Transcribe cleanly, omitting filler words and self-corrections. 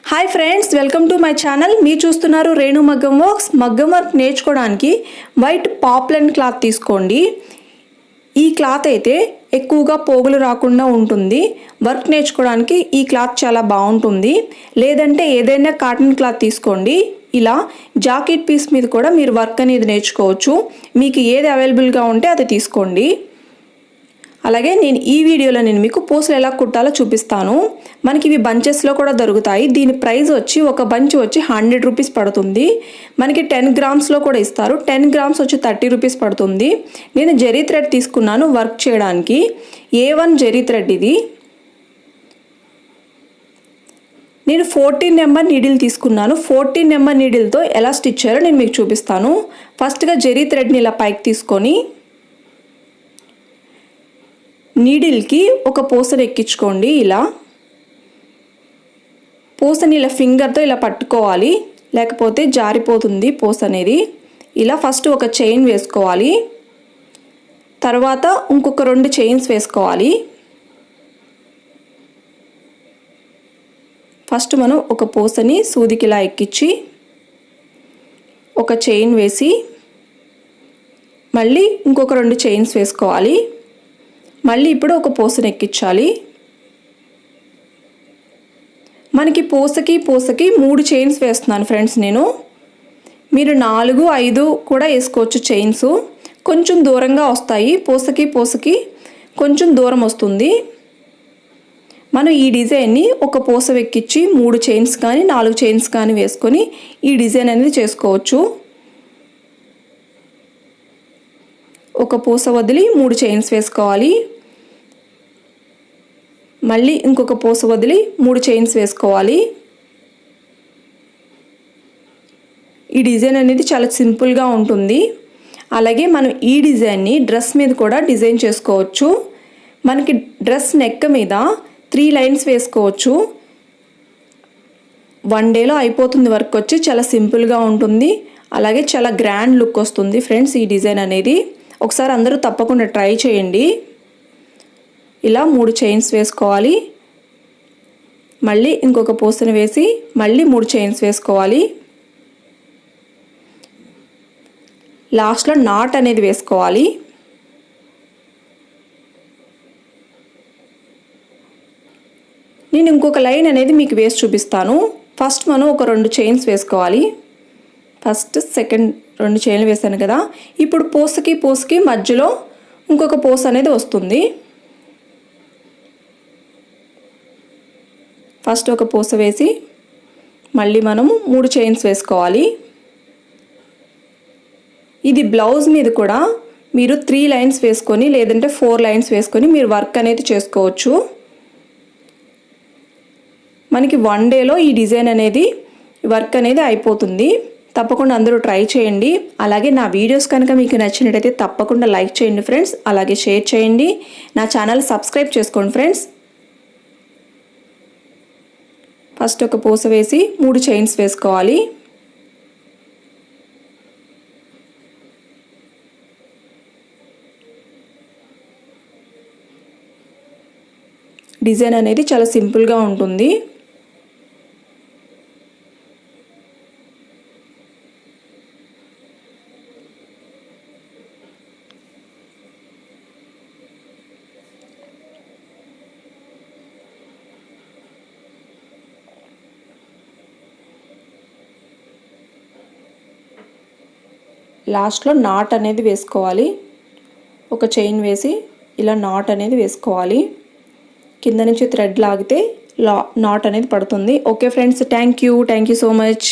Hi friends, welcome to my channel. మీరు చూస్తున్నారు రేణు మగ్గం వర్క్స్. మగ్గం వర్క్ నేర్చుకోవడానికి వైట్ పాప్లైన్ క్లాత్ తీసుకోండి. ఈ క్లాత్ అయితే ఎక్కువగా పోగులు రాకుండా ఉంటుంది. వర్క్ నేర్చుకోవడానికి ఈ క్లాత్ చాలా బాగుంటుంది. లేదంటే ఏదైనా కాటన్ క్లాత్ తీసుకోండి. ఇలా జాకెట్ పీస్ మీద కూడా మీరు వర్క్ అనేది నేర్చుకోవచ్చు. మీకు ఏది అవైలబుల్గా ఉంటే అది తీసుకోండి. అలాగే నేను ఈ వీడియోలో మీకు పూసలు ఎలా కుట్టాలో చూపిస్తాను. మనకి ఇవి బంచెస్లో కూడా దొరుకుతాయి. దీని ప్రైస్ వచ్చి ఒక బంచ్ వచ్చి 100 రూపీస్ పడుతుంది. మనకి 10 గ్రామ్స్లో కూడా ఇస్తారు. 10 గ్రామ్స్ వచ్చి 30 రూపీస్ పడుతుంది. నేను జరీ థ్రెడ్ తీసుకున్నాను వర్క్ చేయడానికి. A1 జరీ థ్రెడ్ ఇది. నేను 14 నెంబర్ నీడిల్ తీసుకున్నాను. 14 నెంబర్ నీడిల్తో ఎలా స్టిచ్ చేయాలో నేను మీకు చూపిస్తాను. ఫస్ట్గా జరీ థ్రెడ్ని ఇలా పైకి తీసుకొని నీడిల్కి ఒక పూసను ఎక్కించుకోండి. ఇలా పూసని ఇలా ఫింగర్తో ఇలా పట్టుకోవాలి, లేకపోతే జారిపోతుంది పూస అనేది. ఇలా ఫస్ట్ ఒక చైన్ వేసుకోవాలి, తర్వాత ఇంకొక 2 చైన్స్ వేసుకోవాలి. ఫస్ట్ మనం ఒక పూసని సూదికి ఇలా ఎక్కించి ఒక చైన్ వేసి మళ్ళీ ఇంకొక 2 చైన్స్ వేసుకోవాలి. మళ్ళీ ఇప్పుడు ఒక పూసను ఎక్కించాలి. మనకి పూసకి 3 చైన్స్ వేస్తున్నాను ఫ్రెండ్స్ నేను. మీరు 4, 5 కూడా వేసుకోవచ్చు చైన్స్. కొంచెం దూరంగా వస్తాయి. పూసకి కొంచెం దూరం వస్తుంది. మనం ఈ డిజైన్ని ఒక పూస ఎక్కించి 3 చైన్స్ కానీ 4 చైన్స్ కానీ వేసుకొని ఈ డిజైన్ అనేది చేసుకోవచ్చు. ఒక పూస వదిలి 3 చైన్స్ వేసుకోవాలి. మళ్ళీ ఇంకొక పూస వదిలి 3 చైన్స్ వేసుకోవాలి. ఈ డిజైన్ అనేది చాలా సింపుల్గా ఉంటుంది. అలాగే మనం ఈ డిజైన్ని డ్రెస్ మీద కూడా డిజైన్ చేసుకోవచ్చు. మనకి డ్రెస్ నెక్ మీద 3 లైన్స్ వేసుకోవచ్చు. 1 డేలో అయిపోతుంది వర్క్ వచ్చి. చాలా సింపుల్గా ఉంటుంది. అలాగే చాలా గ్రాండ్ లుక్ వస్తుంది ఫ్రెండ్స్ ఈ డిజైన్ అనేది. ఒకసారి అందరూ తప్పకుండా ట్రై చేయండి. ఇలా 3 చైన్స్ వేసుకోవాలి. మళ్ళీ ఇంకొక పూసను వేసి మళ్ళీ 3 చైన్స్ వేసుకోవాలి. లాస్ట్లో నాట్ అనేది వేసుకోవాలి. నేను ఇంకొక లైన్ అనేది మీకు వేసి చూపిస్తాను. ఫస్ట్ మనం ఒక 2 చైన్స్ వేసుకోవాలి. ఫస్ట్ సెకండ్ 2 చైన్లు వేసాను కదా. ఇప్పుడు పూసకి మధ్యలో ఇంకొక పూస అనేది వస్తుంది. ఫస్ట్ ఒక పూస వేసి మళ్ళీ మనము 3 చైన్స్ వేసుకోవాలి. ఇది బ్లౌజ్ మీద కూడా మీరు 3 లైన్స్ వేసుకొని లేదంటే 4 లైన్స్ వేసుకొని మీరు వర్క్ అనేది చేసుకోవచ్చు. మనకి 1 డేలో ఈ డిజైన్ అనేది వర్క్ అనేది అయిపోతుంది. తప్పకుండా అందరూ ట్రై చేయండి. అలాగే నా వీడియోస్ కనుక మీకు నచ్చినట్టయితే తప్పకుండా లైక్ చేయండి ఫ్రెండ్స్. అలాగే షేర్ చేయండి. నా ఛానల్ సబ్స్క్రైబ్ చేసుకోండి ఫ్రెండ్స్. ఫస్ట్ ఒక పూస వేసి 3 చైన్స్ వేసుకోవాలి. డిజైన్ అనేది చాలా సింపుల్గా ఉంటుంది. లాస్ట్లో నాట్ అనేది వేసుకోవాలి. ఒక చైన్ వేసి ఇలా నాట్ అనేది వేసుకోవాలి. కింద నుంచి థ్రెడ్ లాగితే నాట్ అనేది పడుతుంది. Okay friends, thank you so much.